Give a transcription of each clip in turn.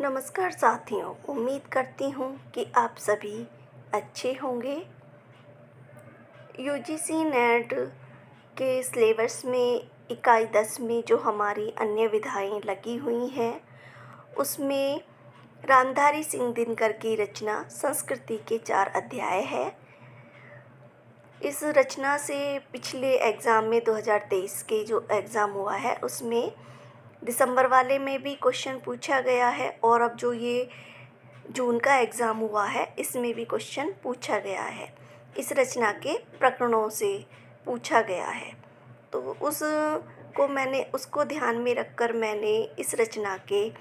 नमस्कार साथियों, उम्मीद करती हूँ कि आप सभी अच्छे होंगे। यूजीसी नेट के सिलेबस में इकाई 10 में जो हमारी अन्य विधाएं लगी हुई हैं, उसमें रामधारी सिंह दिनकर की रचना संस्कृति के 4 अध्याय है। इस रचना से पिछले एग्ज़ाम में 2023 के जो एग्ज़ाम हुआ है उसमें दिसंबर वाले में भी क्वेश्चन पूछा गया है, और अब जो ये जून का एग्ज़ाम हुआ है इसमें भी क्वेश्चन पूछा गया है। इस रचना के प्रकरणों से पूछा गया है, तो उसको ध्यान में रखकर मैंने इस रचना के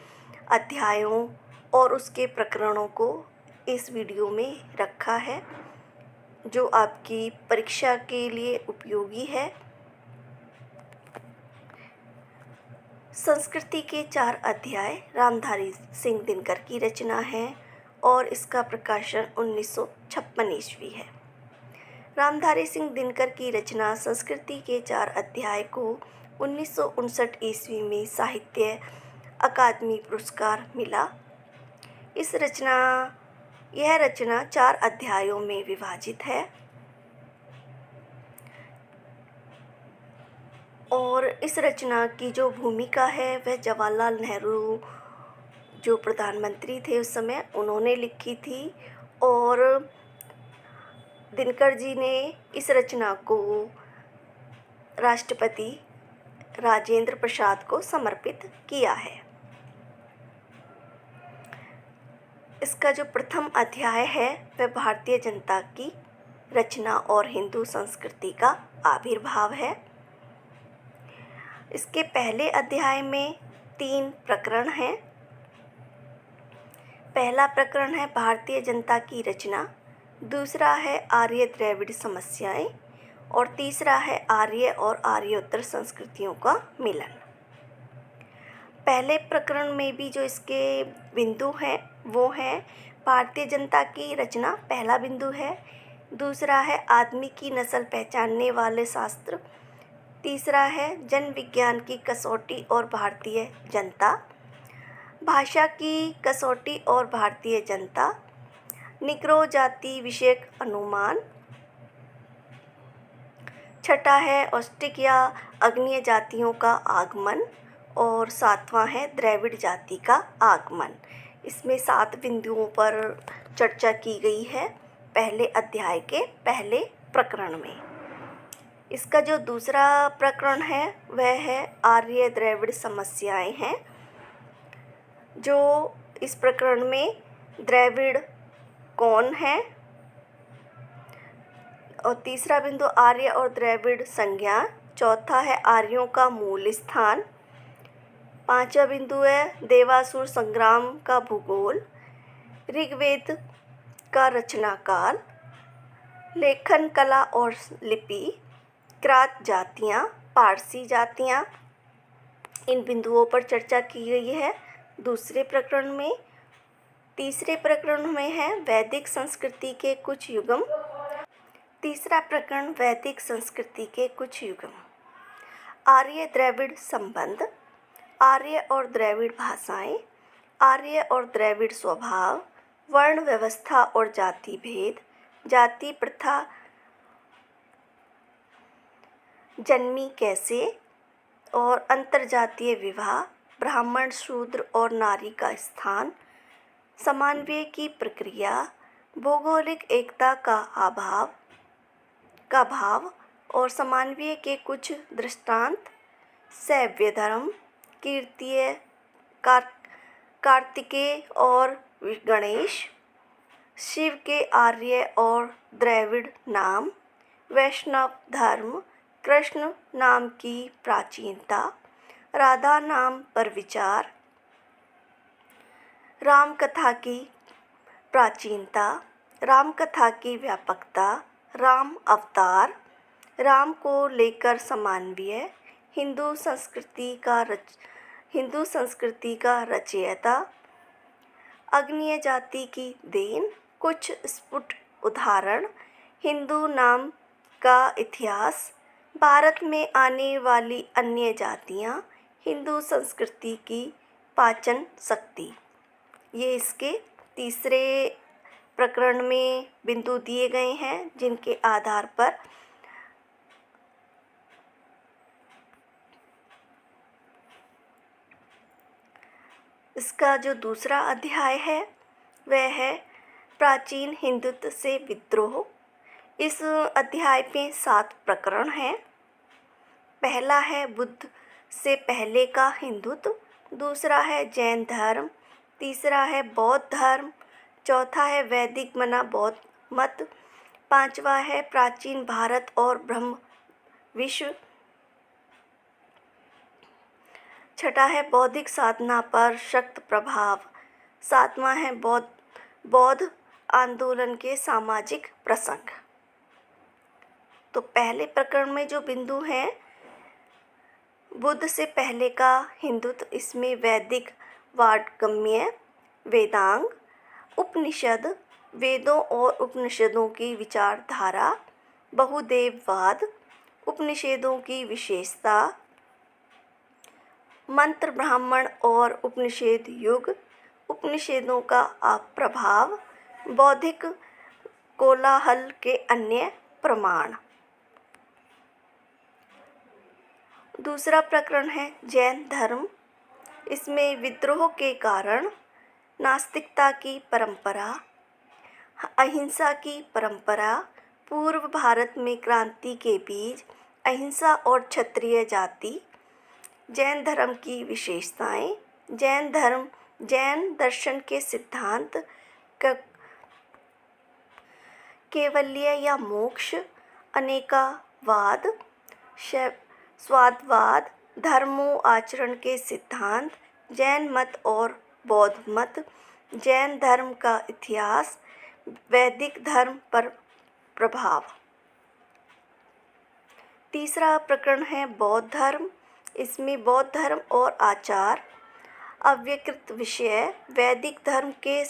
अध्यायों और उसके प्रकरणों को इस वीडियो में रखा है, जो आपकी परीक्षा के लिए उपयोगी है। संस्कृति के 4 अध्याय रामधारी सिंह दिनकर की रचना है और इसका प्रकाशन 1956 ईस्वी है। रामधारी सिंह दिनकर की रचना संस्कृति के 4 अध्याय को 1959 ईस्वी में साहित्य अकादमी पुरस्कार मिला। यह रचना 4 अध्यायों में विभाजित है और इस रचना की जो भूमिका है वह जवाहरलाल नेहरू जो प्रधानमंत्री थे उस समय उन्होंने लिखी थी, और दिनकर जी ने इस रचना को राष्ट्रपति राजेंद्र प्रसाद को समर्पित किया है। इसका जो प्रथम अध्याय है वह भारतीय जनता की रचना और हिंदू संस्कृति का आविर्भाव है। इसके पहले अध्याय में 3 प्रकरण हैं। पहला प्रकरण है भारतीय जनता की रचना, दूसरा है आर्य द्रविड़ समस्याएं, और तीसरा है आर्य और आर्योत्तर संस्कृतियों का मिलन। पहले प्रकरण में भी जो इसके बिंदु हैं वो हैं भारतीय जनता की रचना, पहला बिंदु है। दूसरा है आदमी की नस्ल पहचानने वाले शास्त्र। तीसरा है जन विज्ञान की कसौटी और भारतीय जनता, भाषा की कसौटी और भारतीय जनता, निग्रो जाति विषयक अनुमान। छठा है औष्टिक या अग्निय जातियों का आगमन, और 7वां है द्रविड़ जाति का आगमन। इसमें 7 बिंदुओं पर चर्चा की गई है पहले अध्याय के पहले प्रकरण में। इसका जो दूसरा प्रकरण है वह है आर्य द्रविड़ समस्याएं हैं। जो इस प्रकरण में द्रविड़ कौन है, और तीसरा बिंदु आर्य और द्रविड़ संज्ञा। चौथा है आर्यों का मूल स्थान। 5वां बिंदु है देवासुर संग्राम का भूगोल, ऋग्वेद का रचना काल, लेखन कला और लिपि, क्रात जातियाँ, पारसी जातियाँ। इन बिंदुओं पर चर्चा की गई है दूसरे प्रकरण में। तीसरे प्रकरण में है वैदिक संस्कृति के कुछ युगम। तीसरा प्रकरण वैदिक संस्कृति के कुछ युगम, आर्य द्रविड़ संबंध, आर्य और द्रविड़ भाषाएं, आर्य और द्रविड़ स्वभाव, वर्ण व्यवस्था और जाति भेद, जाति प्रथा जन्मी कैसे, और अंतरजातीय विवाह, ब्राह्मण शूद्र और नारी का स्थान, समन्वय की प्रक्रिया, भौगोलिक एकता का भाव और समन्वय के कुछ दृष्टांत, शैव धर्म, कीर्तीय, कार्तिकेय और गणेश, शिव के आर्य और द्रविड़ नाम, वैष्णव धर्म, कृष्ण नाम की प्राचीनता, राधा नाम पर विचार, राम कथा की प्राचीनता, राम कथा की व्यापकता, राम अवतार, राम को लेकर समन्वय, हिंदू संस्कृति का रचयिता, अग्निय जाति की देन, कुछ स्फुट उदाहरण, हिंदू नाम का इतिहास, भारत में आने वाली अन्य जातियाँ, हिंदू संस्कृति की पाचन शक्ति। ये इसके तीसरे प्रकरण में बिंदु दिए गए हैं, जिनके आधार पर इसका जो दूसरा अध्याय है वह है प्राचीन हिंदुत्व से विद्रोह। इस अध्याय में 7 प्रकरण हैं। पहला है बुद्ध से पहले का हिंदुत्व, दूसरा है जैन धर्म, तीसरा है बौद्ध धर्म, चौथा है वैदिक मना बौद्ध मत, पांचवा है प्राचीन भारत और ब्रह्म विश्व, छठा है बौद्धिक साधना पर शक्त प्रभाव, सातवां है बौद्ध आंदोलन के सामाजिक प्रसंग। तो पहले प्रकरण में जो बिंदु हैं, बुद्ध से पहले का हिंदुत्व, इसमें वैदिक वाड्गम्य, वेदांग, उपनिषद, वेदों और उपनिषदों की विचारधारा, बहुदेववाद, उपनिषदों की विशेषता, मंत्र ब्राह्मण और उपनिषद युग, उपनिषदों का प्रभाव, बौद्धिक कोलाहल के अन्य प्रमाण। दूसरा प्रकरण है जैन धर्म। इसमें विद्रोह के कारण, नास्तिकता की परंपरा, अहिंसा की परंपरा, पूर्व भारत में क्रांति के बीज, अहिंसा और क्षत्रिय जाति, जैन धर्म की विशेषताएं, जैन दर्शन के सिद्धांत, कैवल्य या मोक्ष, अनेकावाद, स्वादवाद, धर्मों आचरण के सिद्धांत, जैन मत और बौद्ध मत, जैन धर्म का इतिहास, वैदिक धर्म पर प्रभाव। तीसरा प्रकरण है बौद्ध धर्म। इसमें बौद्ध धर्म और आचार, अव्यकृत विषय, वैदिक धर्म के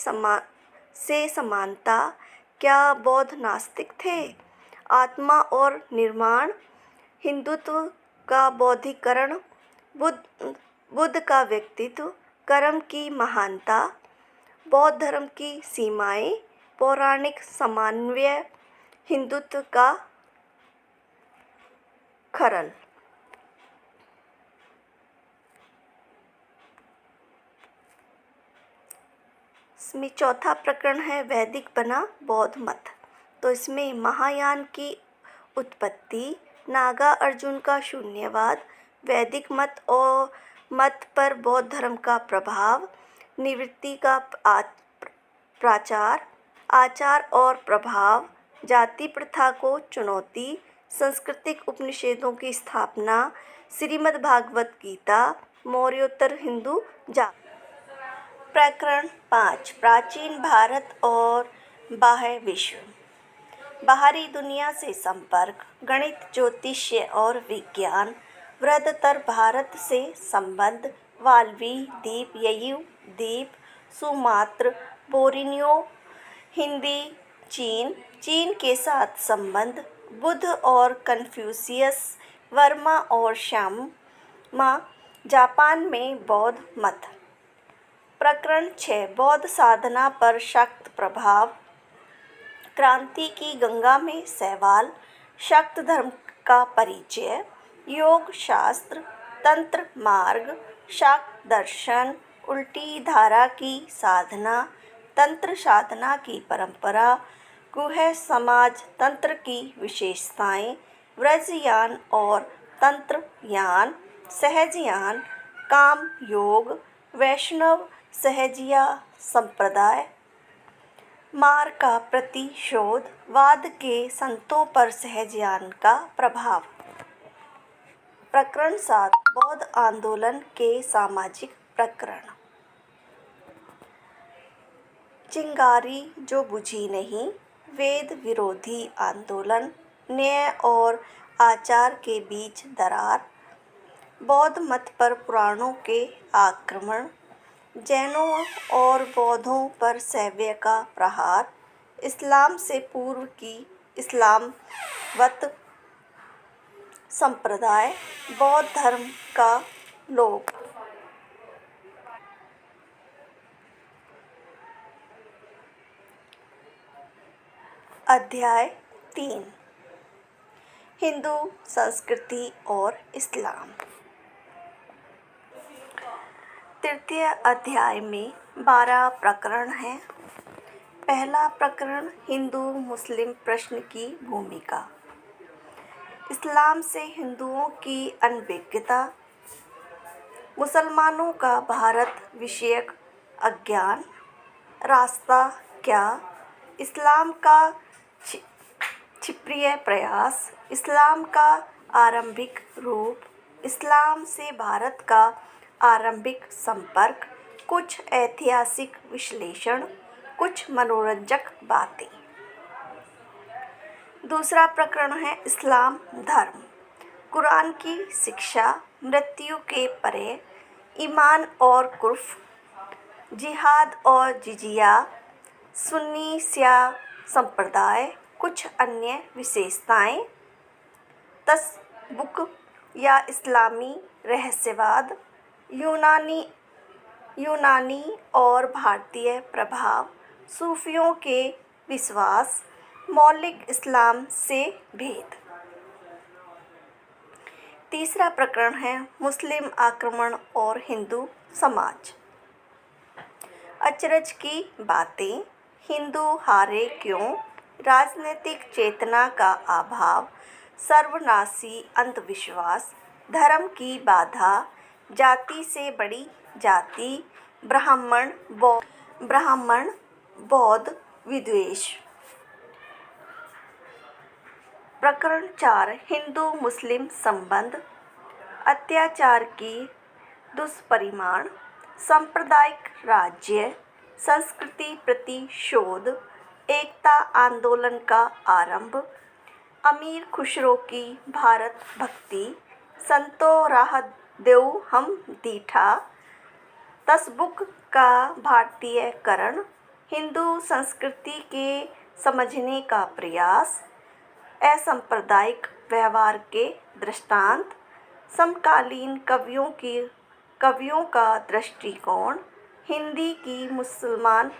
समानता, क्या बौद्ध नास्तिक थे, आत्मा और निर्माण, हिंदुत्व का बौद्धिकरण, बुद्ध का व्यक्तित्व, कर्म की महानता, बौद्ध धर्म की सीमाएं, पौराणिक समन्वय, हिंदुत्व का खरल। इसमें चौथा प्रकरण है वैदिक बना बौद्ध मत। तो इसमें महायान की उत्पत्ति, नागा अर्जुन का शून्यवाद, वैदिक मत और मत पर बौद्ध धर्म का प्रभाव, निवृत्ति का प्राचार, आचार और प्रभाव, जाति प्रथा को चुनौती, सांस्कृतिक उपनिषदों की स्थापना, श्रीमद्भागवत गीता, मौर्योत्तर हिंदू जाति। प्रकरण 5 प्राचीन भारत और बाह्य विश्व। बाहरी दुनिया से संपर्क, गणित, ज्योतिष्य और विज्ञान, वृहत्तर भारत से संबंध, वाल्वी द्वीप, ययू द्वीप, सुमात्र, बोर्नियो, हिंदी, चीन के साथ संबंध, बुद्ध और कन्फ्यूशियस, वर्मा और श्यामा, जापान में बौद्ध मत। प्रकरण 6 बौद्ध साधना पर शक्त प्रभाव, क्रांति की गंगा में सवाल, शक्त धर्म का परिचय, योग शास्त्र, तंत्र मार्ग, शाक्त दर्शन, उल्टी धारा की साधना, तंत्र साधना की परंपरा, गुह समाज तंत्र की विशेषताएं, व्रजयान और तंत्रयान, सहजयान, काम योग, वैष्णव सहजिया संप्रदाय, मार का प्रतिशोध, वाद के संतों पर सहजयान का प्रभाव। प्रकरण 7 बौद्ध आंदोलन के सामाजिक प्रकरण। चिंगारी जो बुझी नहीं, वेद विरोधी आंदोलन, न्याय और आचार के बीच दरार, बौद्ध मत पर पुराणों के आक्रमण, जैनों और बौद्धों पर शैव का प्रहार, इस्लाम से पूर्व की इस्लामवत संप्रदाय, बौद्ध धर्म का लोप। अध्याय 3 हिंदू संस्कृति और इस्लाम। तृतीय अध्याय में 12 प्रकरण हैं। पहला प्रकरण हिंदू मुस्लिम प्रश्न की भूमिका, इस्लाम से हिंदुओं की अनभिज्ञता, मुसलमानों का भारत विषयक अज्ञान, रास्ता क्या, इस्लाम का क्षिप्रीय प्रयास, इस्लाम का आरंभिक रूप, इस्लाम से भारत का आरंभिक संपर्क, कुछ ऐतिहासिक विश्लेषण, कुछ मनोरंजक बातें। दूसरा प्रकरण है इस्लाम धर्म, कुरान की शिक्षा, मृत्यु के परे, ईमान और कुफ्र, जिहाद और जिजिया, सुन्नी शिया संप्रदाय, कुछ अन्य विशेषताएं, तसब्बुक या इस्लामी रहस्यवाद, यूनानी और भारतीय प्रभाव, सूफियों के विश्वास, मौलिक इस्लाम से भेद। तीसरा प्रकरण है मुस्लिम आक्रमण और हिंदू समाज, अचरज की बातें, हिंदू हारे क्यों, राजनीतिक चेतना का अभाव, सर्वनाशी अंधविश्वास, धर्म की बाधा, जाति से बड़ी जाति, ब्राह्मण बौद्ध विद्वेष। प्रकरण 4 हिंदू मुस्लिम संबंध, अत्याचार की दुष्परिणाम, सांप्रदायिक राज्य, संस्कृति प्रति शोध, एकता आंदोलन का आरंभ, अमीर खुसरो की भारत भक्ति, संतो राह देऊ हम दीठा, तसब्बुक का भारतीयकरण, हिंदू संस्कृति के समझने का प्रयास, असंप्रदायिक व्यवहार के दृष्टांत, समकालीन कवियों का दृष्टिकोण, हिंदी के मुसलमान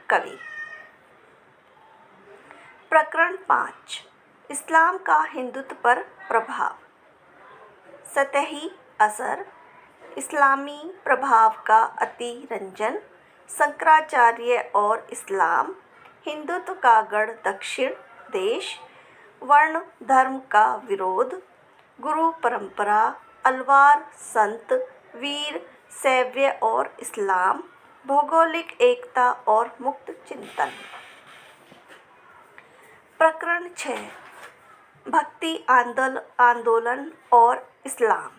कवि। प्रकरण 5 इस्लाम का हिंदुत्व पर प्रभाव, सतही असर, इस्लामी प्रभाव का अतिरंजन, शंकराचार्य और इस्लाम, हिंदुत्व का गढ़ दक्षिण देश, वर्ण धर्म का विरोध, गुरु परंपरा, अलवार संत, वीर शैव और इस्लाम, भौगोलिक एकता और मुक्त चिंतन। प्रकरण 6 भक्ति आंदोलन और इस्लाम,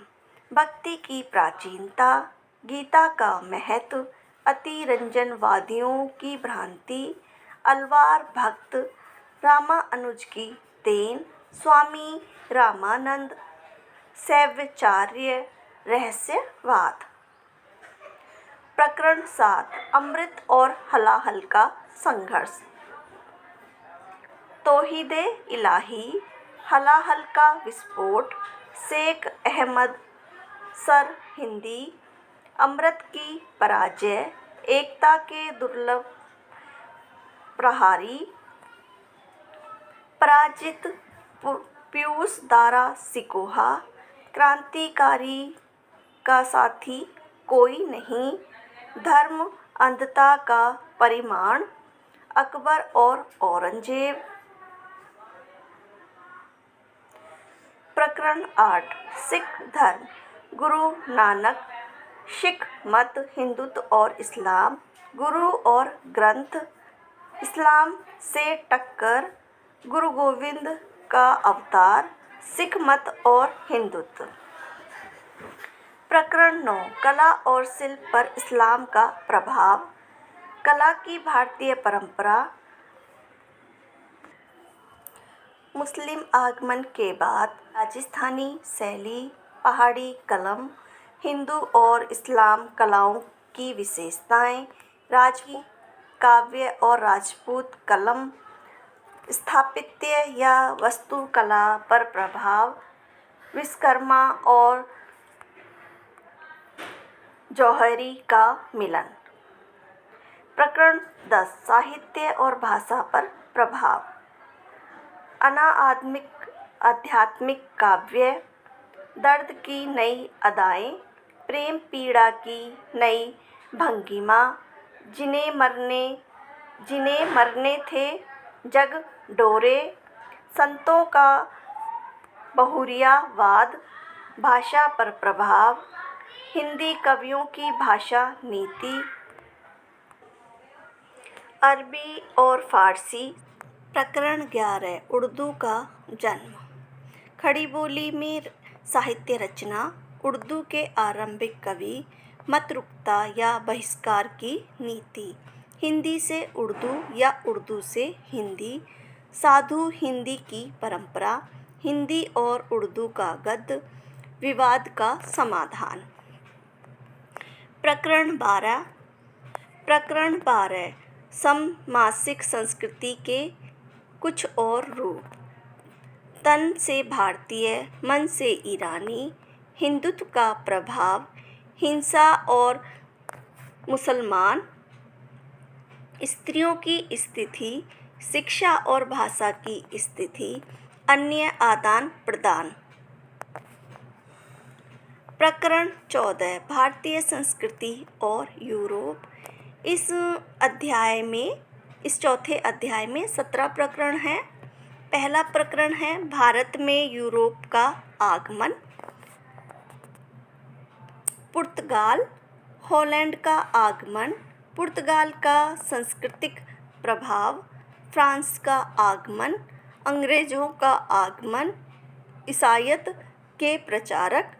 भक्ति की प्राचीनता, गीता का महत्व, अतिरंजनवादियों की भ्रांति, अलवार भक्त, रामानुज की देन, स्वामी रामानंद, शैवाचार्य, रहस्यवाद। प्रकरण 7 अमृत और हलाहल का संघर्ष, तौहीदे इलाही, हलाहल का विस्फोट, शेख अहमद सरहिंदी, अमृत की पराजय, एकता के दुर्लभ प्रहरी, पराजित पीयूष दारा सिकोहा, क्रांतिकारी का साथी कोई नहीं, धर्म अंधता का परिमाण, अकबर और औरंगजेब। प्रकरण 8 सिख धर्म, गुरु नानक, सिख मत, हिंदुत्व और इस्लाम, गुरु और ग्रंथ, इस्लाम से टक्कर, गुरु गोविंद का अवतार, सिख मत और हिंदुत्व। प्रकरण 9 कला और शिल्प पर इस्लाम का प्रभाव, कला की भारतीय परंपरा, मुस्लिम आगमन के बाद राजस्थानी शैली, पहाड़ी कलम, हिंदू और इस्लाम कलाओं की विशेषताएं, राजपूत काव्य और राजपूत कलम, स्थापत्य या वास्तुकला पर प्रभाव, विश्वकर्मा और जौहरी का मिलन। प्रकरण 10 साहित्य और भाषा पर प्रभाव। आध्यात्मिक काव्य, दर्द की नई अदाएं, प्रेम पीड़ा की नई भंगिमा, जिन्हें मरने थे जग डोरे, संतों का बहुरियावाद, भाषा पर प्रभाव, हिंदी कवियों की भाषा नीति, अरबी और फारसी। प्रकरण 11 उर्दू का जन्म। खड़ी बोली में साहित्य रचना। उर्दू के आरंभिक कवि। मतरुकता या बहिष्कार की नीति। हिंदी से उर्दू या उर्दू से हिंदी। साधु हिंदी की परंपरा। हिंदी और उर्दू का गद्य। विवाद का समाधान। प्रकरण 12 सममासिक संस्कृति के कुछ और रूप। तन से भारतीय, मन से ईरानी, हिंदुत्व का प्रभाव, हिंसा और मुसलमान, स्त्रियों की स्थिति, शिक्षा और भाषा की स्थिति, अन्य आदान प्रदान। प्रकरण 14 भारतीय संस्कृति और यूरोप। इस चौथे अध्याय में 17 प्रकरण हैं। पहला प्रकरण है भारत में यूरोप का आगमन। पुर्तगाल, हॉलैंड का आगमन, पुर्तगाल का सांस्कृतिक प्रभाव, फ्रांस का आगमन, अंग्रेजों का आगमन, ईसाईयत के प्रचारक,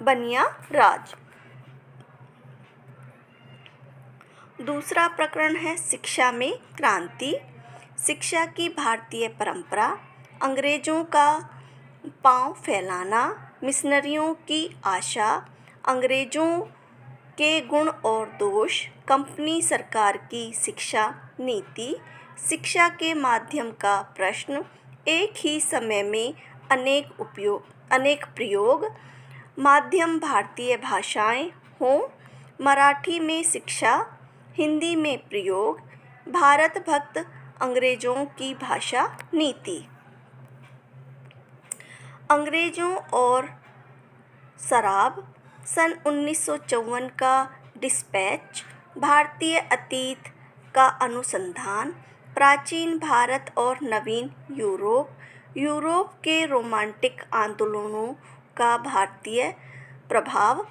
बनिया राज। दूसरा प्रकरण है शिक्षा में क्रांति। शिक्षा की भारतीय परंपरा, अंग्रेजों का पांव फैलाना, मिशनरियों की आशा, अंग्रेजों के गुण और दोष, कंपनी सरकार की शिक्षा नीति, शिक्षा के माध्यम का प्रश्न, एक ही समय में अनेक प्रयोग, माध्यम भारतीय भाषाएं हों, मराठी में शिक्षा, हिंदी में प्रयोग, भारत भक्त अंग्रेजों की भाषा नीति। अंग्रेजों और शराब। सन 1954 का डिस्पैच, भारतीय अतीत का अनुसंधान, प्राचीन भारत और नवीन यूरोप, यूरोप के रोमांटिक आंदोलनों का भारतीय प्रभाव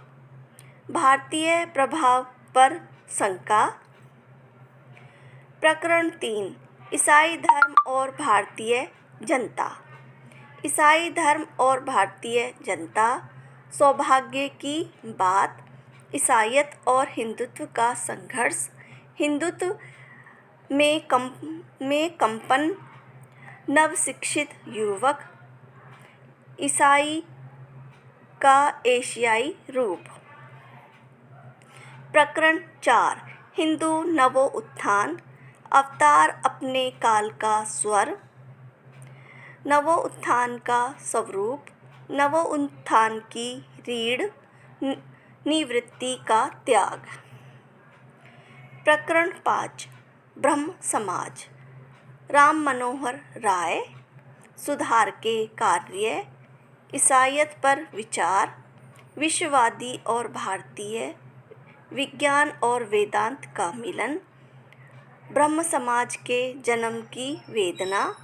पर शंका। प्रकरण 3 ईसाई धर्म और भारतीय जनता। ईसाई धर्म और भारतीय जनता, सौभाग्य की बात, ईसाईयत और हिंदुत्व का संघर्ष, हिंदुत्व में कंपन, नवशिक्षित युवक, ईसाई का एशियाई रूप। प्रकरण 4 हिंदू नवोत्थान, अवतार अपने काल का स्वर, नवोत्थान का स्वरूप, नवोत्थान की रीढ़, निवृत्ति का त्याग। प्रकरण 5 ब्रह्म समाज, राम मनोहर राय, सुधार के कार्य, ईसाईयत पर विचार, विश्ववादी और भारतीय, विज्ञान और वेदांत का मिलन, ब्रह्म समाज के जन्म की वेदना,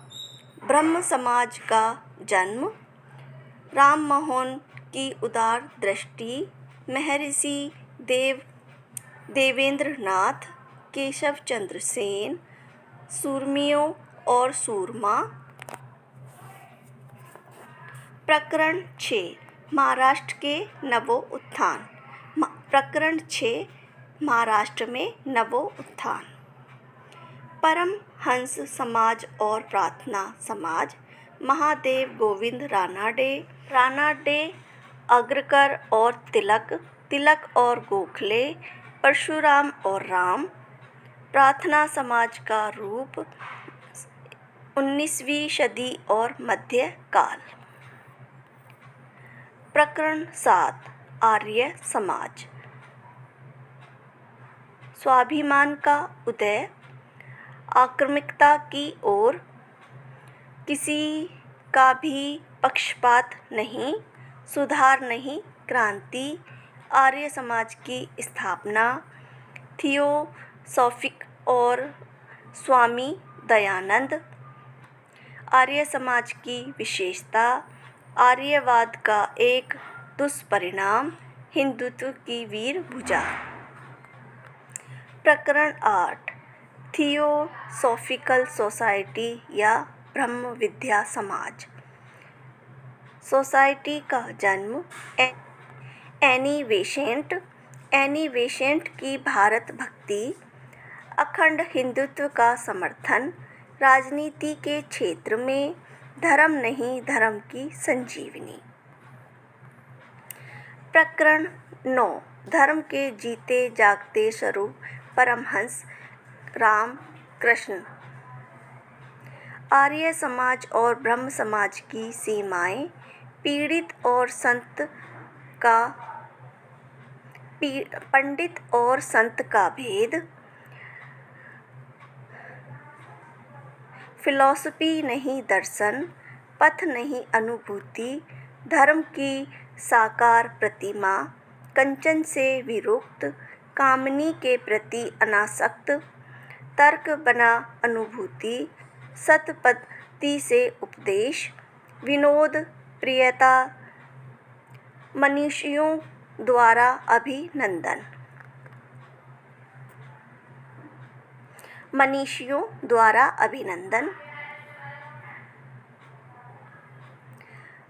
ब्रह्म समाज का जन्म, राम मोहन की उदार दृष्टि, महर्षि देवेंद्र नाथ, केशव चंद्र सेन, सूरमियों और सूरमा। प्रकरण 6 महाराष्ट्र के नवोत्थान। प्रकरण 6 महाराष्ट्र में नवोत्थान। परमहंस समाज और प्रार्थना समाज, महादेव गोविंद रानाडे, अग्रकर और तिलक और गोखले, परशुराम और राम, प्रार्थना समाज का रूप, 19वीं सदी और मध्यकाल। प्रकरण 7 आर्य समाज, स्वाभिमान का उदय, आक्रमकता की ओर, किसी का भी पक्षपात नहीं, सुधार नहीं, क्रांति, आर्य समाज की स्थापना, थियोसॉफिक और स्वामी दयानंद, आर्य समाज की विशेषता, आर्यवाद का एक दुष्परिणाम, हिंदुत्व की वीर भुजा। प्रकरण 8 थियोसॉफिकल सोसाइटी या ब्रह्म विद्या समाज। सोसाइटी का जन्म एनी बेसेंट की भारत भक्ति, अखंड हिंदुत्व का समर्थन, राजनीति के क्षेत्र में धर्म नहीं धर्म की संजीवनी। प्रकरण 9 धर्म के जीते जागते स्वरूप परमहंस राम कृष्ण। आर्य समाज और ब्रह्म समाज की सीमाएं, पंडित और संत का भेद, फिलॉसफी नहीं दर्शन, पथ नहीं अनुभूति, धर्म की साकार प्रतिमा, कंचन से विरुक्त, कामनी के प्रति अनासक्त, तर्क बना अनुभूति, सतपद्धति से उपदेश, विनोद प्रियता, मनीषियों द्वारा अभिनंदन।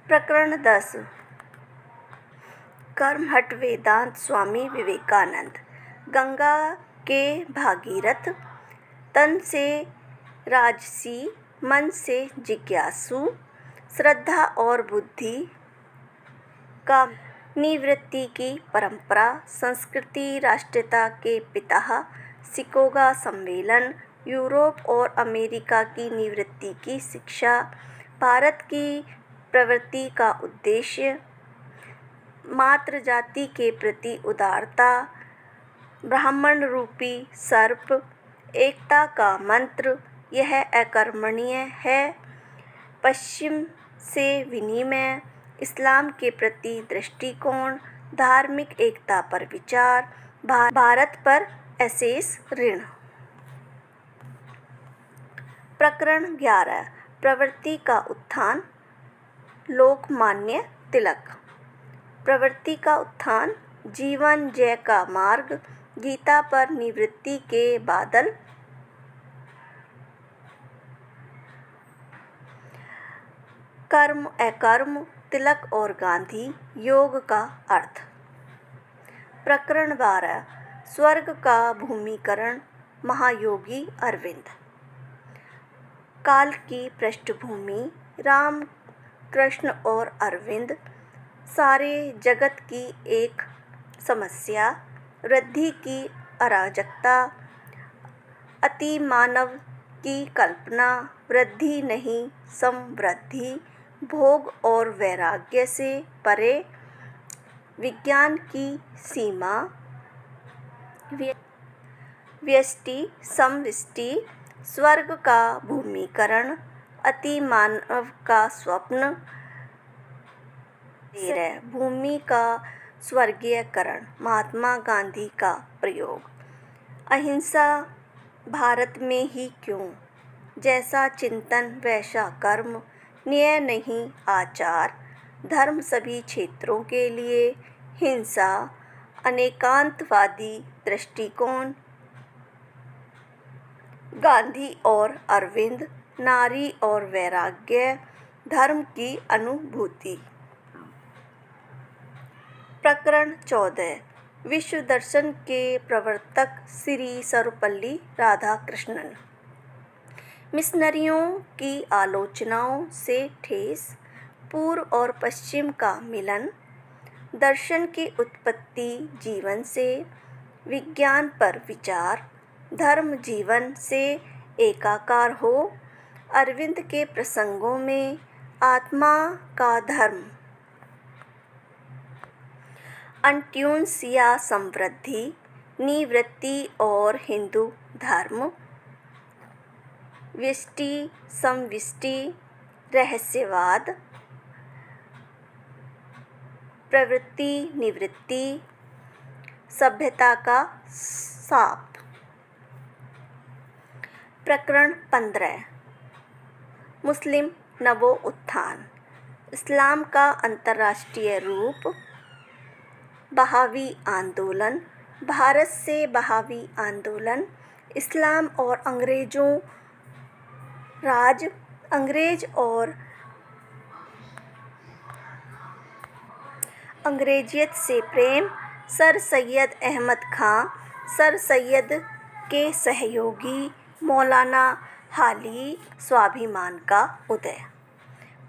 प्रकरण 10 कर्महट वेदांत स्वामी विवेकानंद। गंगा के भागीरथ, तन से राजसी, मन से जिज्ञासु, श्रद्धा और बुद्धि का निवृत्ति की परंपरा, संस्कृति राष्ट्रीयता के पिता, शिकागो सम्मेलन, यूरोप और अमेरिका की निवृत्ति की शिक्षा, भारत की प्रवृत्ति का उद्देश्य, मातृ जाति के प्रति उदारता, ब्राह्मण रूपी सर्प, एकता का मंत्र, यह अकर्मणीय है, पश्चिम से विनिमय, इस्लाम के प्रति दृष्टिकोण, धार्मिक एकता पर विचार, भारत पर अशेष ऋण। प्रकरण 11 प्रवृत्ति का उत्थान, लोकमान्य तिलक। प्रवृत्ति का उत्थान, जीवन जय का मार्ग, गीता पर निवृत्ति के बादल, कर्म अकर्म, तिलक और गांधी, योग का अर्थ। प्रकरण 12 स्वर्ग का भूमीकरण, महायोगी अरविंद। काल की पृष्ठभूमि, राम कृष्ण और अरविंद, सारे जगत की एक समस्या, वृद्धि की अराजकता, अतिमानव की कल्पना, वृद्धि नहीं समवृद्धि, भोग और वैराग्य से परे, विज्ञान की सीमा, व्यष्टि समष्टि, स्वर्ग का भूमीकरण, अतिमानव का स्वप्न, भूमि का स्वर्गीयकरण, महात्मा गांधी का प्रयोग, अहिंसा भारत में ही क्यों, जैसा चिंतन वैसा कर्म, न्याय नहीं आचार, धर्म सभी क्षेत्रों के लिए, हिंसा, अनेकांतवादी दृष्टिकोण, गांधी और अरविंद, नारी और वैराग्य, धर्म की अनुभूति। प्रकरण 14 विश्व दर्शन के प्रवर्तक श्री सर्वपल्ली राधाकृष्णन। मिशनरियों की आलोचनाओं से ठेस, पूर्व और पश्चिम का मिलन, दर्शन की उत्पत्ति जीवन से, विज्ञान पर विचार, धर्म जीवन से एकाकार हो, अरविंद के प्रसंगों में आत्मा का धर्म, अनट्यून्स या समृद्धि, निवृत्ति और हिंदू धर्म, व्यष्टि समव्यष्टि, रहस्यवाद, प्रवृत्ति निवृत्ति, सभ्यता का साप। प्रकरण 15 मुस्लिम नवोत्थान, इस्लाम का अंतर्राष्ट्रीय रूप, बहावी आंदोलन, भारत से बहावी आंदोलन, इस्लाम और अंग्रेजों राज, अंग्रेज और अंग्रेजियत से प्रेम, सर सैयद अहमद खां, सर सैयद के सहयोगी, मौलाना हाली, स्वाभिमान का उदय।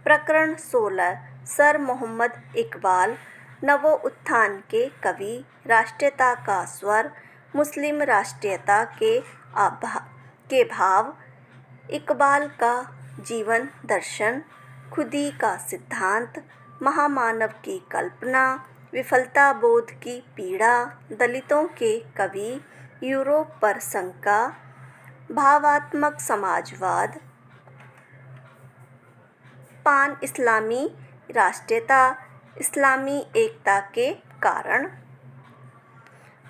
प्रकरण 16 सर मोहम्मद इकबाल, नवोत्थान के कवि, राष्ट्रीयता का स्वर, मुस्लिम राष्ट्रीयता के भाव, इकबाल का जीवन दर्शन, खुदी का सिद्धांत, महामानव की कल्पना, विफलता बोध की पीड़ा, दलितों के कवि, यूरोप पर शंका, भावात्मक समाजवाद, पान इस्लामी राष्ट्रीयता, इस्लामी एकता के कारण।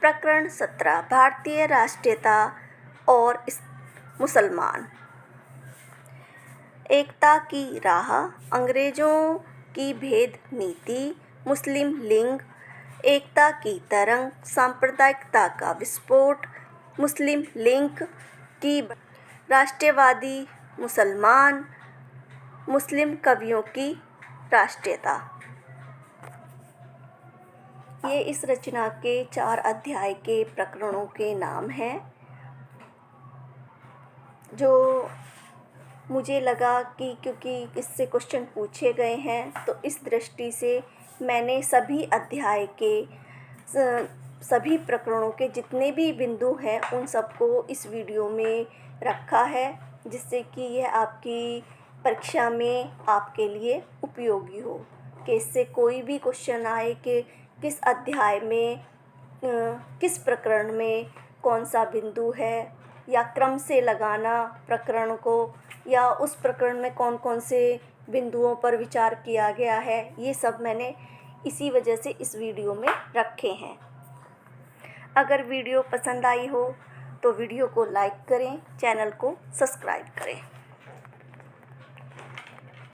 प्रकरण 17 भारतीय राष्ट्रीयता और मुसलमान, एकता की राह, अंग्रेजों की भेद नीति, मुस्लिम लिंग, एकता की तरंग, सांप्रदायिकता का विस्फोट, मुस्लिम लिंग की राष्ट्रवादी मुसलमान, मुस्लिम कवियों की राष्ट्रीयता। ये इस रचना के 4 अध्याय के प्रकरणों के नाम हैं, जो मुझे लगा कि क्योंकि इससे क्वेश्चन पूछे गए हैं तो इस दृष्टि से मैंने सभी अध्याय के सभी प्रकरणों के जितने भी बिंदु हैं उन सबको इस वीडियो में रखा है, जिससे कि यह आपकी परीक्षा में आपके लिए उपयोगी हो, कि इससे कोई भी क्वेश्चन आए कि किस अध्याय में किस प्रकरण में कौन सा बिंदु है, या क्रम से लगाना प्रकरण को, या उस प्रकरण में कौन कौन से बिंदुओं पर विचार किया गया है, ये सब मैंने इसी वजह से इस वीडियो में रखे हैं। अगर वीडियो पसंद आई हो तो वीडियो को लाइक करें, चैनल को सब्सक्राइब करें।